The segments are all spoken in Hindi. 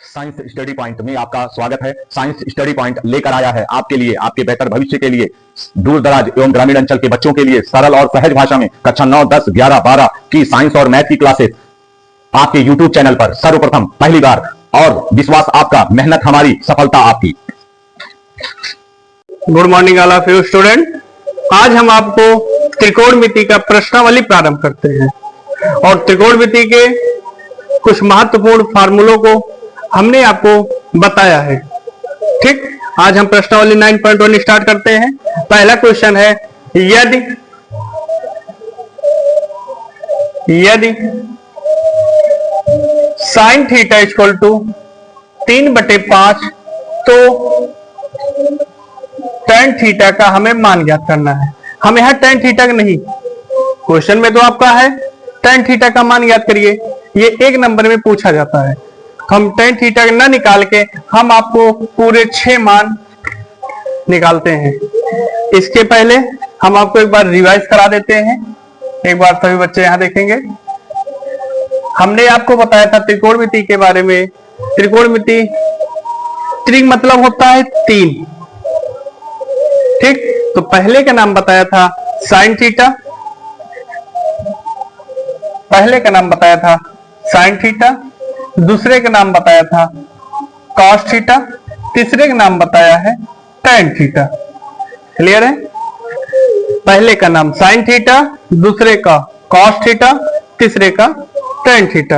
साइंस स्टडी पॉइंट में आपका स्वागत है। साइंस स्टडी पॉइंट लेकर आया है आपके लिए, आपके बेहतर भविष्य के लिए, दूर दराज एवं ग्रामीण अंचल के बच्चों के लिए सरल और सहज भाषा में कक्षा 9, 10, 11, 12 की साइंस और मैथ की क्लासेस आपके यूट्यूब चैनल पर सर्वप्रथम पहली बार। और विश्वास आपका, मेहनत हमारी, सफलता आपकी। Good morning all of you student. आज हम आपको त्रिकोणमिति का प्रश्नावली प्रारंभ करते हैं और त्रिकोणमिति के कुछ महत्वपूर्ण फार्मूलों को हमने आपको बताया है। ठीक, आज हम प्रश्नावली 9.1 स्टार्ट करते हैं। पहला क्वेश्चन है, यदि साइन थीटा इक्वल टू 3/5 तो tan थीटा का हमें मान ज्ञात करना है। हम यहाँ tan थीटा का नहीं, क्वेश्चन में तो आपका है tan थीटा का मान ज्ञात करिए, ये एक नंबर में पूछा जाता है। हम tan थीटा ना निकाल के हम आपको पूरे 6 मान निकालते हैं। इसके पहले हम आपको एक बार रिवाइज करा देते हैं। एक बार सभी बच्चे यहां देखेंगे। हमने आपको बताया था त्रिकोणमिति के बारे में। त्रिकोणमिति, त्रि मतलब होता है 3। ठीक, तो पहले का नाम बताया था साइन थीटा, पहले का नाम बताया था साइन थीटा, दूसरे का नाम बताया था कॉस थीटा, तीसरे का नाम बताया है tan थीटा। क्लियर है? पहले का नाम साइन थीटा, दूसरे का कॉस थीटा, तीसरे का tan थीटा।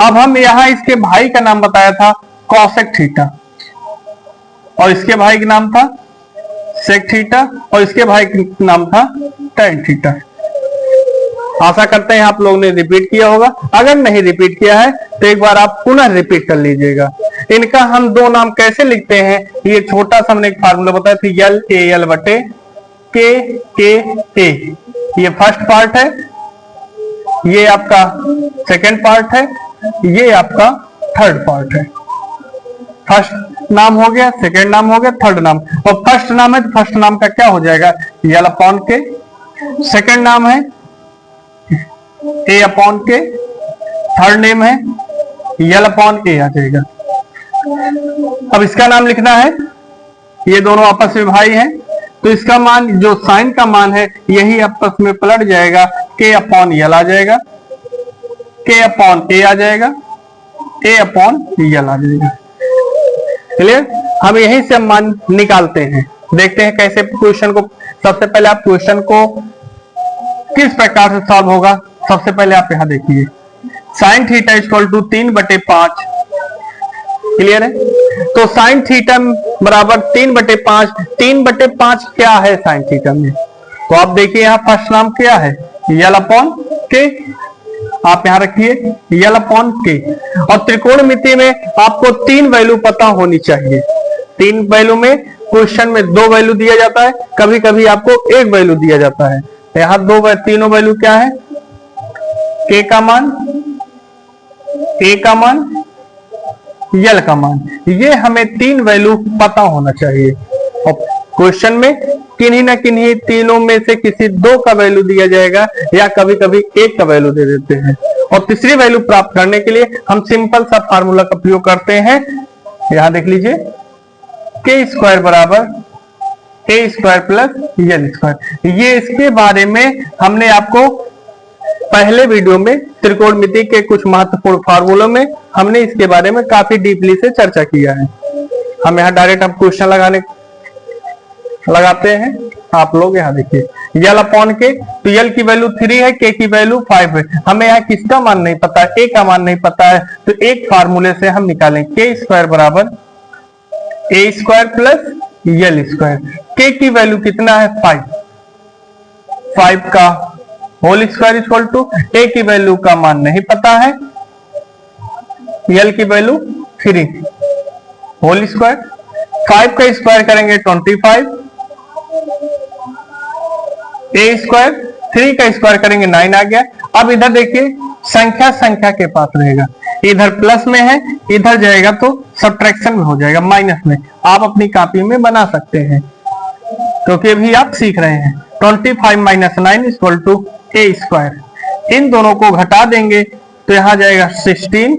अब हम यहां इसके भाई का नाम बताया था कॉसेक थीटा, और इसके भाई का नाम था सेक थीटा, और इसके भाई का नाम था tan थीटा। आशा करते हैं आप लोगों ने रिपीट किया होगा। अगर नहीं रिपीट किया है तो एक बार आप पुनः रिपीट कर लीजिएगा। इनका हम दो नाम कैसे लिखते हैं, ये छोटा सा हमने एक फार्मूला बताया था, LAL बटे KA। ये फर्स्ट पार्ट है, ये आपका सेकेंड पार्ट है, ये आपका थर्ड पार्ट है। फर्स्ट नाम हो गया, सेकेंड नाम हो गया, थर्ड नाम। और फर्स्ट नाम है तो फर्स्ट नाम का क्या हो जाएगा, L अपॉन K। सेकेंड नाम है A upon K, third name है L अपॉन A आ जाएगा। अब इसका नाम लिखना है, ये दोनों आपस में भाई हैं, तो इसका मान जो साइन का मान है यही आपस में पलट जाएगा, K अपॉन L आ जाएगा, K अपॉन A आ जाएगा, A अपॉन L आ जाएगा। क्लियर? हम यही से मान निकालते हैं। देखते हैं कैसे क्वेश्चन को। सबसे पहले आप क्वेश्चन को किस प्रकार से सॉल्व होगा, सबसे पहले आप यहां देखिए। Sine theta equal to 3/5। Clear है? तो साइन थीटा बराबर 3/5। 3/5 क्या है साइन थीटा में, तो आप देखिए यहां फर्स्ट नाम क्या है, L अपॉन K। आप यहां रखिए L अपॉन K। और त्रिकोणमिति में आपको 3 वैल्यू पता होनी चाहिए। 3 वैल्यू में क्वेश्चन में 2 वैल्यू दिया जाता है, कभी कभी आपको 1 वैल्यू दिया जाता है। यहां तीनों वैल्यू क्या है, K का मान, A का मान, L का मान। ये हमें 3 वैल्यू पता होना चाहिए। और क्वेश्चन में किन्हीं ना किन्हीं तीनों में से किसी 2 का वैल्यू दिया जाएगा, या कभी कभी 1 का वैल्यू दे देते हैं। और तीसरी वैल्यू प्राप्त करने के लिए हम सिंपल सा फार्मूला का प्रयोग करते हैं। यहां देख लीजिए, K² बराबर A² प्लस L²। ये इसके बारे में हमने आपको पहले वीडियो में त्रिकोणमिति के कुछ महत्वपूर्ण फार्मूलों में हमने इसके बारे में काफी डीपली से चर्चा किया है। हम यहाँ डायरेक्ट हम क्वेश्चन लगाते हैं। आप लोग यहाँ देखिए, L अपॉन K, तो L की वैल्यू 3 है, K की वैल्यू 5 है। हमें यहाँ किसका मान नहीं पता है, A का मान नहीं पता है, तो एक फार्मूले से हम निकालें K² बराबर A² प्लस L²। K की वैल्यू कितना है, 5 का whole square equal to, A की वैल्यू का मान नहीं पता है, L की वैल्यू 3 होल स्क्वायर। 5 का स्क्वायर करेंगे 25, A², 3 का स्क्वायर करेंगे 9 आ गया। अब इधर देखिए, संख्या संख्या के पास रहेगा, इधर प्लस में है, इधर जाएगा तो सब्ट्रैक्शन में हो जाएगा, माइनस में। आप अपनी कॉपी में बना सकते हैं क्योंकि अभी आप सीख रहे हैं। 25 - 9 इक्वल टू A²। इन दोनों को घटा देंगे तो यहां जाएगा 16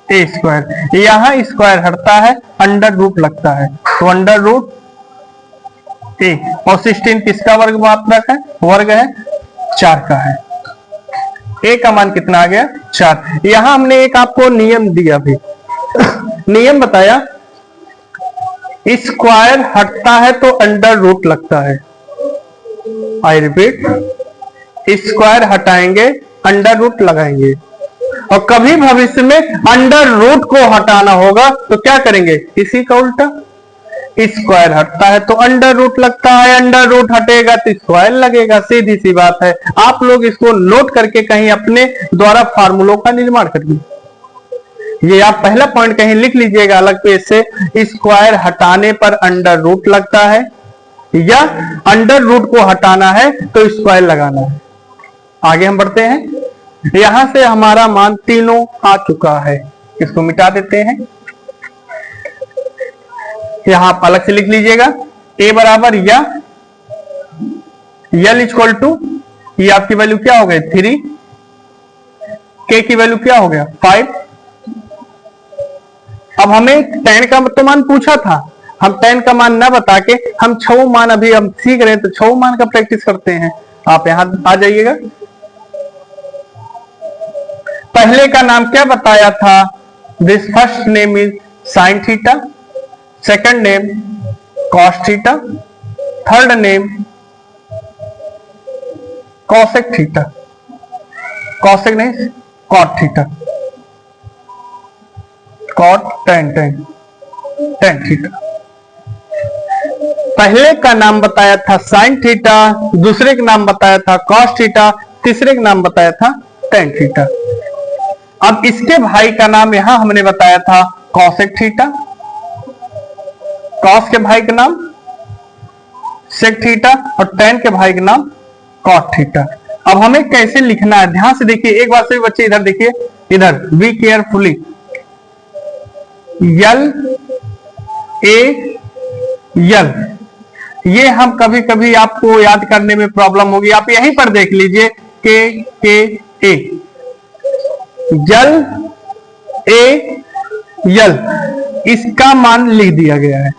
ए स्क्वायर। यहां स्क्वायर हटता है, अंडर रूट लगता है, तो अंडर रूट ए। और 16 किसका वर्ग मात्रक है? वर्ग है 4 का है। ए का मान कितना आ गया? 4। यहां हमने एक आपको नियम दिया भी नियम बताया, स्क्वायर हटता है तो अंडर रूट लगता है। आई रिपीट, स्क्वायर हटाएंगे, अंडर रूट लगाएंगे। और कभी भविष्य में अंडर रूट को हटाना होगा तो क्या करेंगे? इसी का उल्टा, स्क्वायर हटता है तो अंडर रूट लगता है, अंडर रूट हटेगा तो स्क्वायर लगेगा। सीधी सी बात है। आप लोग इसको नोट करके कहीं अपने द्वारा फार्मूलों का निर्माण करिए। ये आप पहला पॉइंट कहीं लिख लीजिएगा अलग पेज से, स्क्वायर हटाने पर अंडर रूट लगता है, या अंडर रूट को हटाना है तो स्क्वायर लगाना है। आगे हम बढ़ते हैं। यहां से हमारा मान तीनों आ चुका है, इसको मिटा देते हैं। यहां आप अलग से लिख लीजिएगा, ए बराबर या यल इक्वल टू, ये आपकी वैल्यू क्या हो गई? 3, के की वैल्यू क्या हो गया? 5। अब हमें tan का तो मान पूछा था, हम tan का मान ना बता के हम 6 मान अभी हम सीख रहे हैं, तो 6 मान का प्रैक्टिस करते हैं। आप यहां आ जाइएगा। पहले का नाम क्या बताया था? This first name is sine theta, second name cos theta, third name cosec theta, cosec नहीं cot theta, cot tan theta. पहले का नाम बताया था साइन थीटा, दूसरे का नाम बताया था कॉस थीटा, तीसरे का नाम बताया था tan थीटा। अब इसके भाई का नाम यहां हमने बताया था कॉसेक थीटा, कॉस के भाई का नाम सेक थीटा और tan के भाई का नाम कॉट थीटा। अब हमें कैसे लिखना है ध्यान से देखिए, एक बार से बच्चे इधर देखिए, इधर बी केयरफुली। यल ए यल, ये हम कभी कभी आपको याद करने में प्रॉब्लम होगी, आप यहीं पर देख लीजिए के ए, यल ए यल, इसका मान लिख दिया गया है।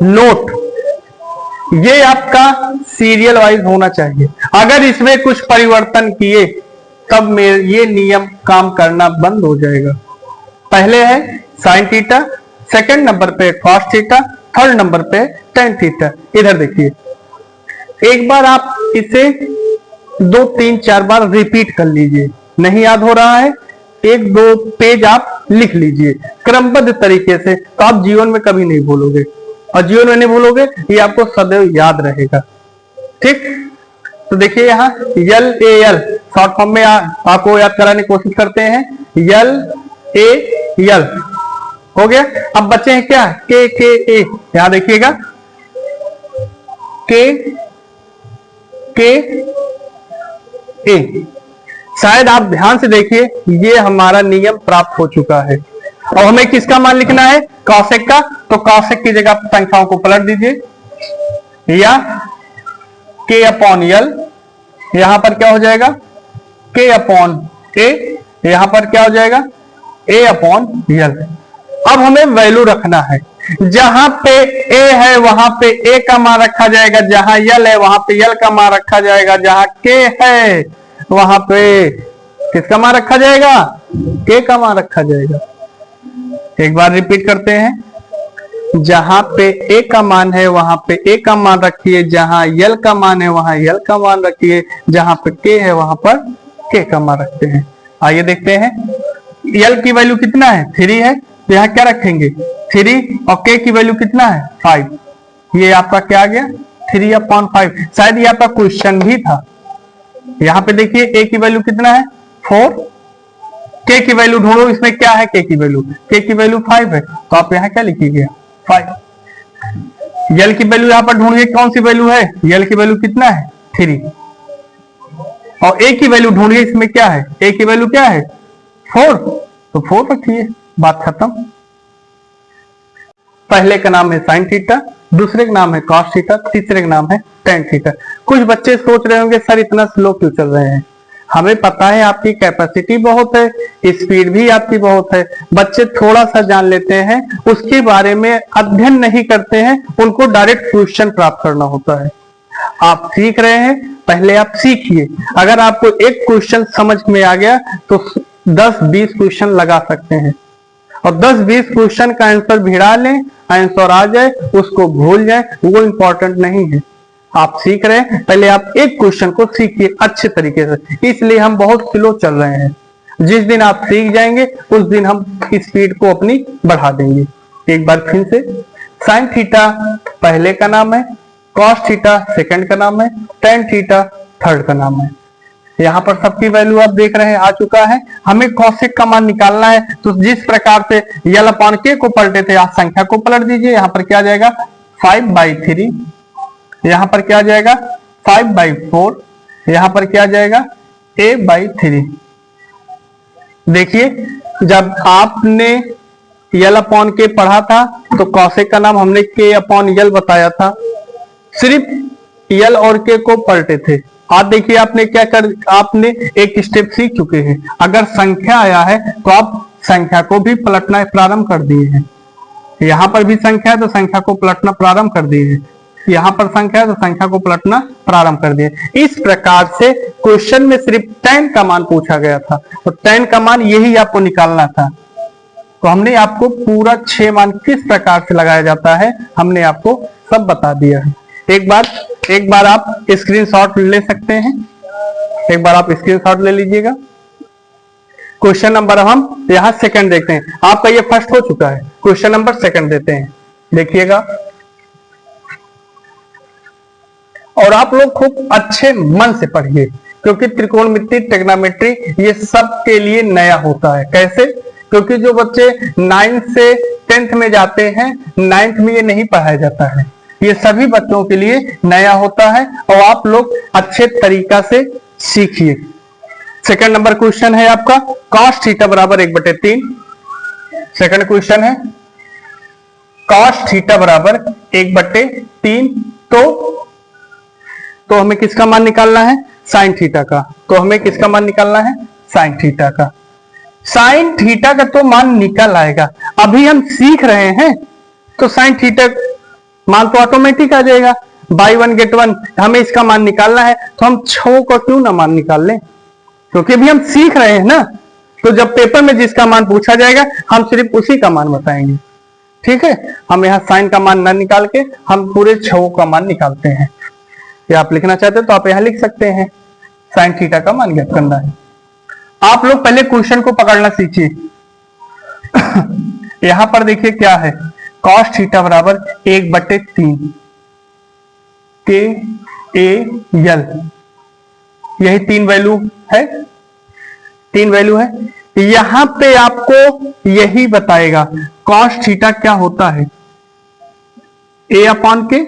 नोट, ये आपका सीरियल वाइज होना चाहिए। अगर इसमें कुछ परिवर्तन किए तब ये नियम काम करना बंद हो जाएगा। पहले है साइन थीटा, सेकंड नंबर पे कॉस थीटा, थर्ड नंबर पे tan थीटा। इधर देखिए, एक बार आप इसे 2, 3, 4 बार रिपीट कर लीजिए। नहीं याद हो रहा है, 1-2 पेज आप लिख लीजिए क्रमबद्ध तरीके से, तो आप जीवन में कभी नहीं भूलोगे, और जीवन में नहीं भूलोगे, ये आपको सदैव याद रहेगा। ठीक, तो देखिए यहाँ यल ए यल शॉर्ट फॉर्म में आपको याद कराने की कोशिश करते हैं। यल ए यल हो गया। अब बचे हैं क्या? के ए। यहां देखिएगा, के ए। शायद आप ध्यान से देखिए, ये हमारा नियम प्राप्त हो चुका है। और हमें किसका मान लिखना है? कॉसेक का। तो कॉसेक की जगह संख्याओं को पलट दीजिए, या के अपॉन यल, यहां पर क्या हो जाएगा? के अपॉन ए, यहां पर क्या हो जाएगा? ए अपॉन यल। अब हमें वैल्यू रखना है, जहां पे ए है वहां पे ए का मान रखा जाएगा, जहां यल है वहां पे यल का मान रखा जाएगा, जहां के है वहां पे किसका मान रखा जाएगा? के का मान रखा जाएगा। एक बार रिपीट करते हैं, जहां पे ए का मान है वहां पे ए का मान रखिए, जहां यल का मान है वहां यल का मान रखिए, जहां पे के है वहां पर के का मान रखते हैं। आइए देखते हैं, यल की वैल्यू कितना है? 3 है, तो यहां क्या रखेंगे? 3, और के की वैल्यू कितना है? 5। ये आपका क्या आ गया? 3/5। शायद ये आपका क्वेश्चन भी था। यहां पे देखिए ए की वैल्यू कितना है? 4। के की वैल्यू ढूंढो, इसमें क्या है? के की वैल्यू, के की वैल्यू 5 है, तो आप यहां क्या लिखिएगा? 5। यल की वैल्यू यहां पर ढूंढिए, कौन सी वैल्यू है? यल की वैल्यू कितना है? 3। और ए की वैल्यू ढूंढिए, इसमें क्या है? ए की वैल्यू क्या है? 4, तो 4 रखिए, बात खत्म। पहले का नाम है साइन थीटा, दूसरे का नाम है कॉस थीटा, तीसरे का नाम है tan थीटा। कुछ बच्चे सोच रहे होंगे सर इतना स्लो क्यों चल रहे हैं? हमें पता है आपकी कैपेसिटी बहुत है, स्पीड भी आपकी बहुत है, बच्चे थोड़ा सा जान लेते हैं, उसके बारे में अध्ययन नहीं करते हैं, उनको डायरेक्ट क्वेश्चन प्राप्त करना होता है। आप सीख रहे हैं, पहले आप सीखिए। अगर आपको एक क्वेश्चन समझ में आ गया तो 10-20 क्वेश्चन लगा सकते हैं, और 10-20 क्वेश्चन का आंसर भिड़ा लें, आंसर आ जाए, उसको भूल जाए, वो इंपॉर्टेंट नहीं है। आप सीख रहे हैं, पहले आप एक क्वेश्चन को सीखिए अच्छे तरीके से। इसलिए हम बहुत स्लो चल रहे हैं। जिस दिन आप सीख जाएंगे उस दिन हम स्पीड को अपनी बढ़ा देंगे। एक बार फिर से, साइन थीटा पहले का नाम है, कॉस थीटा सेकंड का नाम है, टेन थीटा थर्ड का नाम है। यहाँ पर सबकी वैल्यू आप देख रहे हैं आ चुका है। हमें कॉसेक का मान निकालना है, तो जिस प्रकार से यल अपॉन के को पलटे थे, आप संख्या को पलट दीजिए। यहाँ पर क्या जाएगा 5/3, यहाँ पर क्या जाएगा 5/4, यहाँ पर क्या जाएगा a/3। देखिए, जब आपने यल अपॉन के पढ़ा था तो कॉसेक का नाम हमने के अपॉन यल बताया था, सिर्फ यल और के को पलटे थे। आज देखिए आपने क्या कर, आपने एक स्टेप सीख चुके हैं। अगर संख्या आया है तो आप संख्या को भी पलटना प्रारंभ कर दिए हैं। यहाँ पर भी संख्या है तो संख्या को पलटना प्रारंभ कर दिए हैं, यहाँ पर संख्या है तो संख्या को पलटना प्रारंभ कर दिए। इस प्रकार से क्वेश्चन में सिर्फ 10 का मान पूछा गया था, तो 10 का मान यही आपको निकालना था। तो हमने आपको पूरा 6 मान किस प्रकार से लगाया जाता है हमने आपको सब बता दिया है। एक बार आप स्क्रीनशॉट ले सकते हैं, एक बार आप स्क्रीनशॉट ले लीजिएगा। क्वेश्चन नंबर हम यहां सेकंड देखते हैं। आपका ये फर्स्ट हो चुका है, क्वेश्चन नंबर सेकंड देते हैं, देखिएगा। और आप लोग खूब अच्छे मन से पढ़िए, क्योंकि त्रिकोणमिति, ट्रिग्नोमेट्री ये सब के लिए नया होता है। कैसे? क्योंकि जो बच्चे 9th से 10th में जाते हैं, 9th में ये नहीं पढ़ाया जाता है, ये सभी बच्चों के लिए नया होता है, और आप लोग अच्छे तरीका से सीखिए। सेकंड नंबर क्वेश्चन है आपका cos थीटा बराबर 1/3। सेकंड क्वेश्चन है cos थीटा बराबर 1/3। तो हमें किसका मान निकालना है? साइन थीटा का। तो हमें किसका मान निकालना है? साइन थीटा का। साइन थीटा का तो मान निकल आएगा, अभी हम सीख रहे हैं, तो साइन थीटा मान तो ऑटोमेटिक आ जाएगा। बाय 1 गेट 1, हमें इसका मान निकालना है, तो हम 6 का क्यों ना मान निकाल लें, क्योंकि अभी हम सीख रहे हैं ना। तो जब पेपर में जिसका मान पूछा जाएगा हम सिर्फ उसी का मान बताएंगे, ठीक है। हम यहाँ साइन का मान ना निकाल के हम पूरे 6 का मान निकालते हैं। या आप लिखना चाहते हैं तो आप यहां लिख सकते हैं, साइन थीटा का मान ज्ञात करना है। आप लोग पहले क्वेश्चन को पकड़ना सीखिए। यहां पर देखिए क्या है, cos थीटा बराबर 1/3 के ए यल, यही 3 वैल्यू है, 3 वैल्यू है। यहां पे आपको यही बताएगा cos थीटा क्या होता है, a अपॉन के।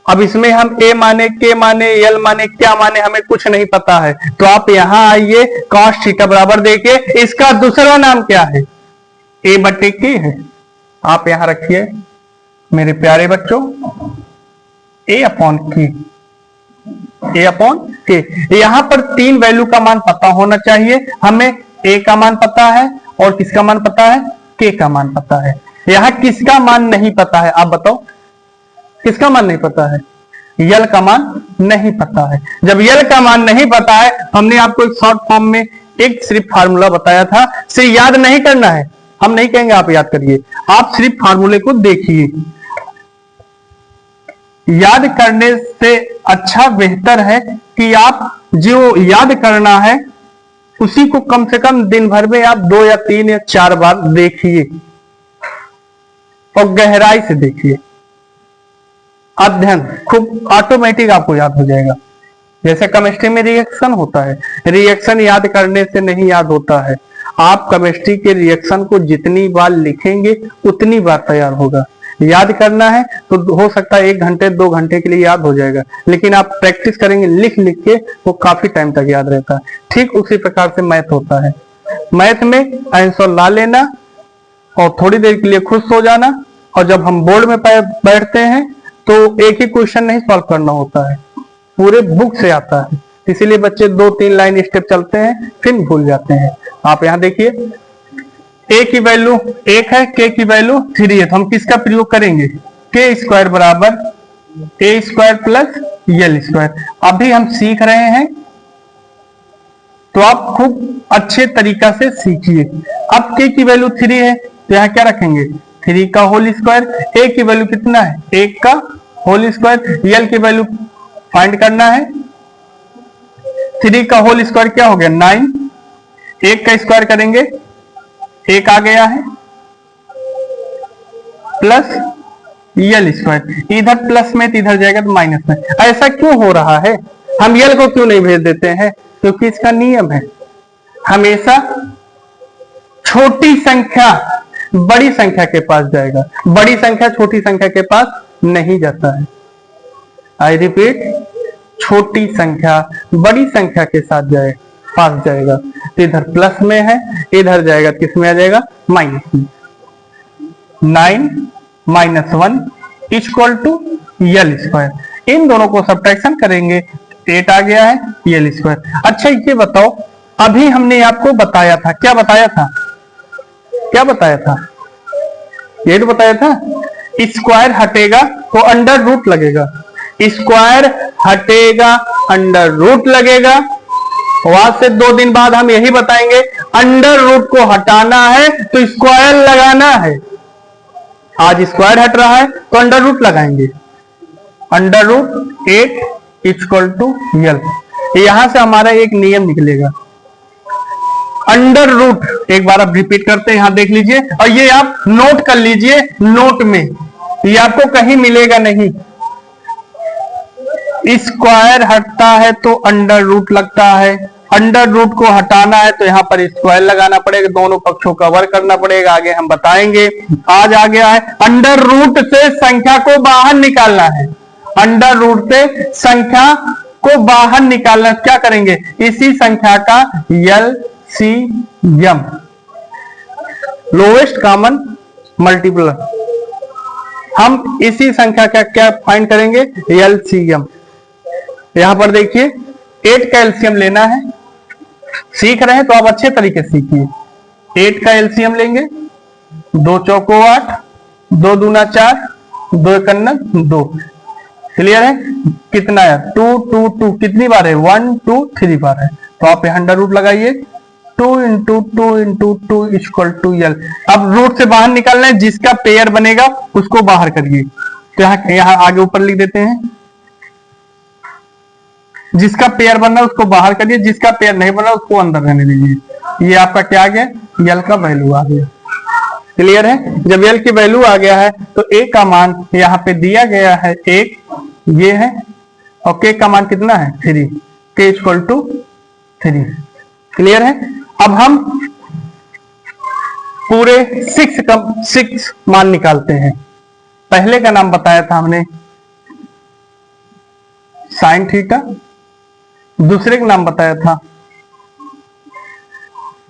अब इसमें हम a माने, k माने, l माने, क्या माने, हमें कुछ नहीं पता है। तो आप यहां आइए, cos थीटा बराबर देखिए, इसका दूसरा नाम क्या है? a/k है। आप यहां रखिए मेरे प्यारे बच्चों, a upon k, a upon k। यहां पर 3 वैल्यू का मान पता होना चाहिए। हमें a का मान पता है, और किसका मान पता है? k का मान पता है। यहां किसका मान नहीं पता है? आप बताओ, किसका मान नहीं पता है? यल का मान नहीं पता है। जब यल का मान नहीं पता है, हमने आपको एक शॉर्ट फॉर्म में एक सिर्फ फार्मूला बताया था, सिर्फ याद नहीं करना है, हम नहीं कहेंगे आप याद करिए, आप सिर्फ फार्मूले को देखिए। याद करने से अच्छा बेहतर है कि आप जो याद करना है उसी को कम से कम दिन भर में आप 2 या 3 या 4 बार देखिए, और गहराई से देखिए। अध्ययन खूब ऑटोमेटिक आपको याद हो जाएगा। जैसे केमिस्ट्री में रिएक्शन होता है, रिएक्शन याद करने से नहीं याद होता है। आप केमिस्ट्री के रिएक्शन को जितनी बार लिखेंगे उतनी बार तैयार होगा। याद करना है तो हो सकता है 1 घंटे 2 घंटे के लिए याद हो जाएगा, लेकिन आप प्रैक्टिस करेंगे लिख लिख के, वो काफी टाइम तक याद रहता है। ठीक उसी प्रकार से मैथ होता है। मैथ में आंसर ला लेना और थोड़ी देर के लिए खुश हो जाना, और जब हम बोर्ड में बैठते हैं तो एक ही क्वेश्चन नहीं सॉल्व करना होता है, पूरे बुक से आता है। इसीलिए बच्चे 2-3 लाइन स्टेप चलते हैं फिर भूल जाते हैं। आप यहाँ देखिए a की वैल्यू 1 है, k की वैल्यू 3 है, तो हम किसका प्रयोग करेंगे? k स्क्वायर बराबर a square plus L square. अभी हम सीख रहे हैं तो आप खूब अच्छे तरीका से सीखिए। अब k की वैल्यू 3 है तो यहाँ क्या रखेंगे? 3 का होल स्क्वायर। a की वैल्यू कितना है? 1 का होल स्क्वायर। यल की वैल्यू फाइंड करना है। 3 का होल स्क्वायर क्या हो गया? 9। 1 का स्क्वायर करेंगे 1 आ गया है प्लस यल स्क्वायर। इधर प्लस में तो इधर जाएगा तो माइनस में। ऐसा क्यों हो रहा है? हम यल को क्यों नहीं भेज देते हैं? क्योंकि इसका नियम है हमेशा छोटी संख्या बड़ी संख्या के पास जाएगा, बड़ी संख्या छोटी संख्या के पास नहीं जाता है। आई रिपीट, छोटी संख्या बड़ी संख्या के साथ पास जाएगा। तो इधर प्लस में है, इधर जाएगा किस में आ जाएगा? माइनस में। 9 - 1 इक्वल टू यल स्क्वायर। इन दोनों को सब्ट्रैक्शन करेंगे 8 आ गया है यल स्क्वायर। अच्छा ये बताओ, अभी हमने आपको बताया था, क्या बताया था? क्या बताया था? ये तो बताया था स्क्वायर हटेगा तो अंडर रूट लगेगा। स्क्वायर हटेगा अंडर रूट लगेगा। वहां से 2 दिन बाद हम यही बताएंगे अंडर रूट को हटाना है तो स्क्वायर लगाना है। आज स्क्वायर हट रहा है तो अंडर रूट लगाएंगे। अंडर रूट 8 इक्वल टू यल। यहां से हमारा एक नियम निकलेगा, अंडर रूट। एक बार आप रिपीट करते हैं, यहां देख लीजिए और ये आप नोट कर लीजिए नोट में, ये आपको कहीं मिलेगा नहीं। स्क्वायर हटता है तो अंडर रूट लगता है, अंडर रूट को हटाना है तो यहां पर स्क्वायर लगाना पड़ेगा, दोनों पक्षों का वर्ग करना पड़ेगा। आगे हम बताएंगे। आज आ गया है अंडर रूट से संख्या को बाहर निकालना है। अंडर रूट से संख्या को बाहर निकालना, क्या करेंगे? इसी संख्या का LCM, लोएस्ट कॉमन मल्टीपल। हम इसी संख्या का क्या फाइंड करेंगे? LCM। यहां पर देखिए 8 का एलसीएम लेना है। सीख रहे हैं तो आप अच्छे तरीके से सीखिए। 8 का एलसीएम लेंगे, 2 चौको 8, 2 दूना 4, 2 एकन्ना 2। क्लियर है? कितना है? 2 2 2। कितनी बार है? 1 2 3 बार है। तो आप यहाँ अंडर रूट लगाइए। 2 × 2 × 2 इक्वल टू यल। अब रूट से बाहर निकालना है, जिसका पेयर बनेगा उसको बाहर करिए। तो यहाँ आगे ऊपर लिख देते हैं, जिसका पेयर बनना है उसको बाहर करिए, जिसका पेयर नहीं बना उसको अंदर रहने दीजिए। ये आपका क्या आ गया? यल का वैल्यू आ गया। क्लियर है? जब यल की वैल्यू आ गया है तो ए का मान यहाँ पे दिया गया है 1, ये है, और के का मान कितना है? 3, के इक्वल टू 3। क्लियर है? अब हम पूरे 6 मान निकालते हैं। पहले का नाम बताया था हमने साइन थीटा, दूसरे का नाम बताया था,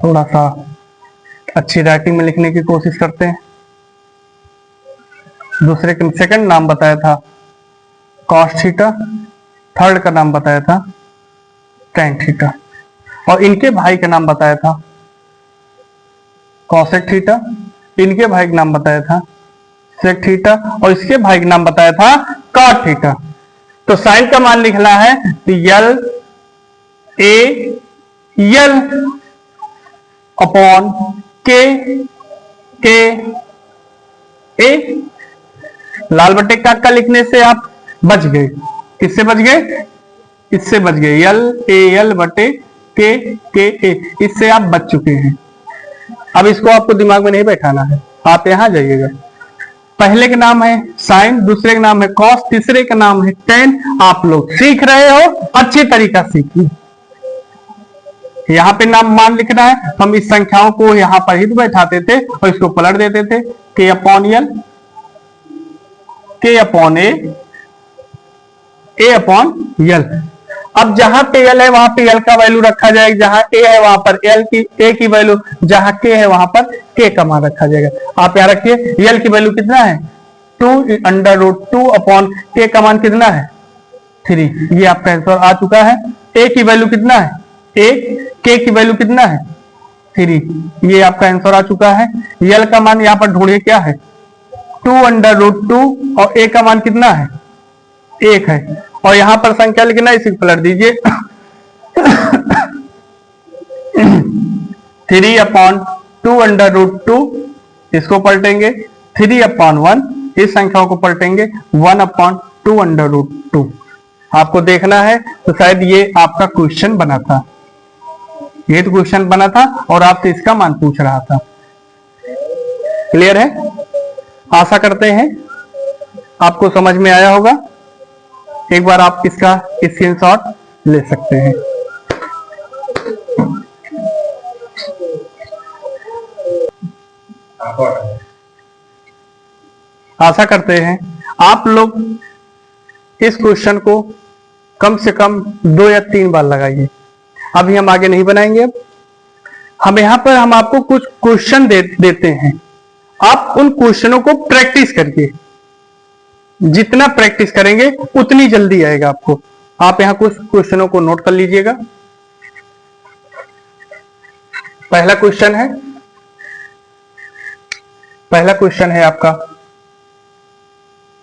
थोड़ा सा अच्छी राइटिंग में लिखने की कोशिश करते हैं, दूसरे का सेकंड नाम बताया था कॉस थीटा, थर्ड का नाम बताया था टेन थीटा, और इनके भाई का नाम बताया था कॉसेक थीटा, इनके भाई का नाम बताया था सेक थीटा, और इसके भाई का नाम बताया था कॉट थीटा। तो साइन का मान लिखना है तो यल ए यल अपॉन के ए। लाल बटे का लिखने से आप बच गए। किससे बच गए? इससे बच गए। यल ए यल बटे के ए, इससे आप बच चुके हैं। अब इसको आपको दिमाग में नहीं बैठाना है, आप यहां जाइएगा। पहले का नाम है साइन, दूसरे का नाम है कॉस, तीसरे का नाम है टेन। आप लोग सीख रहे हो, अच्छी तरीका सीखिए। यहां पे नाम मान लिखना है, हम इस संख्याओं को यहां पर ही बैठाते थे और इसको पलट देते थे। के अपॉन यल, के अपॉन ए अपॉन यल। अब जहां पे यल है वहां पे यल का वैल्यू रखा जाएगा, जहां ए है वहां पर ए की वैल्यू, जहां के है वहां पर के का मान रखा जाएगा। आप यहां रखिए, यल की वैल्यू कितना है? 2 √2 अपॉन के का मान कितना है? 3। ये आपका आंसर आ चुका है। ए की वैल्यू कितना है, एक, के की वैल्यू कितना है 3। ये आपका आंसर आ चुका है। यल का मान यहाँ पर ढूंढिए क्या है 2√2 और ए का मान कितना है 1 है। और यहां पर संख्या लिखना है, इसी को पलट दीजिए 3/2√2 इसको पलटेंगे, 3/1 इस संख्याओं को पलटेंगे, 1/2√2। आपको देखना है तो शायद ये आपका क्वेश्चन बना था, ये तो क्वेश्चन बना था और आपसे इसका मान पूछ रहा था। क्लियर है? आशा करते हैं आपको समझ में आया होगा। एक बार आप इसका स्क्रीनशॉट ले सकते हैं। आशा करते हैं आप लोग इस क्वेश्चन को कम से कम 2 या 3 बार लगाइए। अभी हम आगे नहीं बनाएंगे। अब हम यहां पर हम आपको कुछ क्वेश्चन देते हैं, आप उन क्वेश्चनों को प्रैक्टिस करिए। जितना प्रैक्टिस करेंगे उतनी जल्दी आएगा आपको। आप यहां कुछ क्वेश्चनों को नोट कर लीजिएगा। पहला क्वेश्चन है आपका,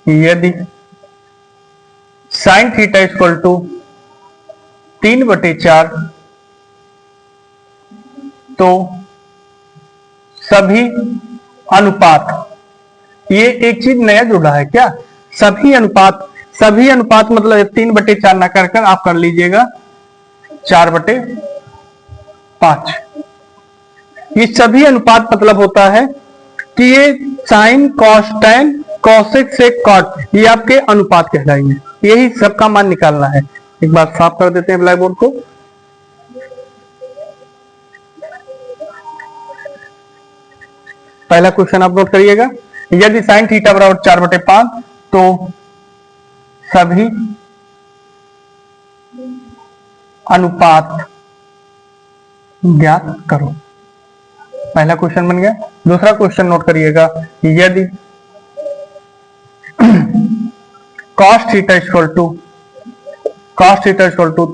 यदि sin θ = 3/4 तो सभी अनुपात, ये एक चीज नया जुड़ा है क्या, सभी अनुपात मतलब 3/4 ना कर आप कर लीजिएगा 4/5। ये सभी अनुपात मतलब होता है कि ये साइन, कॉस, टैन, कॉसेक, सेक, कॉट, ये आपके अनुपात कहलाएंगे। यही सबका मान निकालना है। एक बार साफ कर देते हैं ब्लैक बोर्ड को। पहला क्वेश्चन आप नोट करिएगा, यदि साइन थीटा बराबर 4/5 तो सभी अनुपात ज्ञात करो। पहला क्वेश्चन बन गया। दूसरा क्वेश्चन नोट करिएगा, यदि cos θ =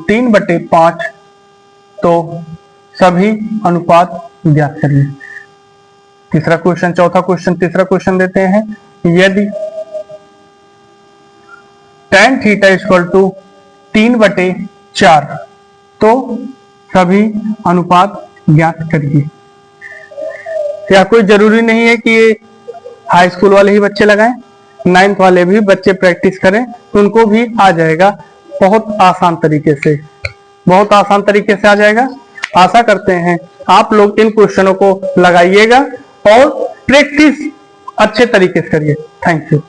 3/5 तो सभी अनुपात ज्ञात करिए। तीसरा क्वेश्चन देते हैं, यदि tan θ = 3/4 तो सभी अनुपात ज्ञात करिए। या कोई जरूरी नहीं है कि ये हाई स्कूल वाले ही बच्चे लगाएं, 9th वाले भी बच्चे प्रैक्टिस करें तो उनको भी आ जाएगा। बहुत आसान तरीके से आ जाएगा। आशा करते हैं आप लोग इन क्वेश्चनों को लगाइएगा और प्रैक्टिस अच्छे तरीके से करिए। Thank you.